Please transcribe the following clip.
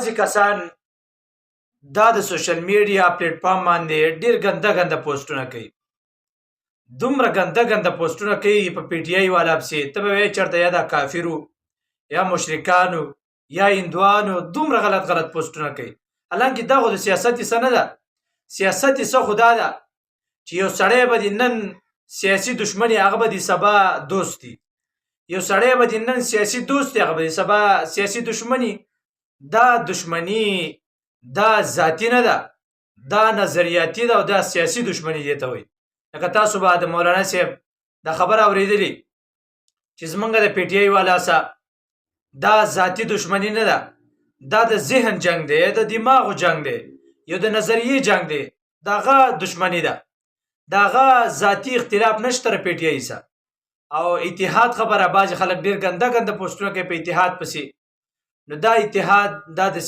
بعضې کسان دا د سوشل میډیا پلیټ فارم باندې ډېر ګنده ګنده پوسټونه کوي، دومره ګنده ګنده پوسټونه کوي په پی ټي آی والا پسې، ته به وایې چېرته یا دا کافرو یا مشرکانو یا هندوانو، دومره غلط غلط پوسټونه کوي. حالانکې دا خو د سیاست کیسه نه ده. سیاست کیسه خو دا ده چې یو سړی به د نن سیاسي دشمن هغه به د سبا دوست وي، یو سړی به د نن سیاسي دوست هغه به د سبا سیاسي دشمني. دا دشمني دا ذاتي نه ده، دا نظریاتي ده او دا سیاسي دشمني دې ته وایي. لکه تاسو به د مولانا صاحب دا خبره اورېدلې چې زمونږ د پی ټي آی والا سره دا ذاتي دشمني نه ده، دا د ذهن جنگ دی، د دماغو جنگ دی، یو د نظریې جنگ دی. دا هغه دشمني ده، دا هغه ذاتي اختلاف نشته د پی ټي آی سره. او اتحاد خبره بعضې خلک ډېر ګنده ګنده پوسټونه کوي په اتحاد پسې. نو دا اتحاد دا د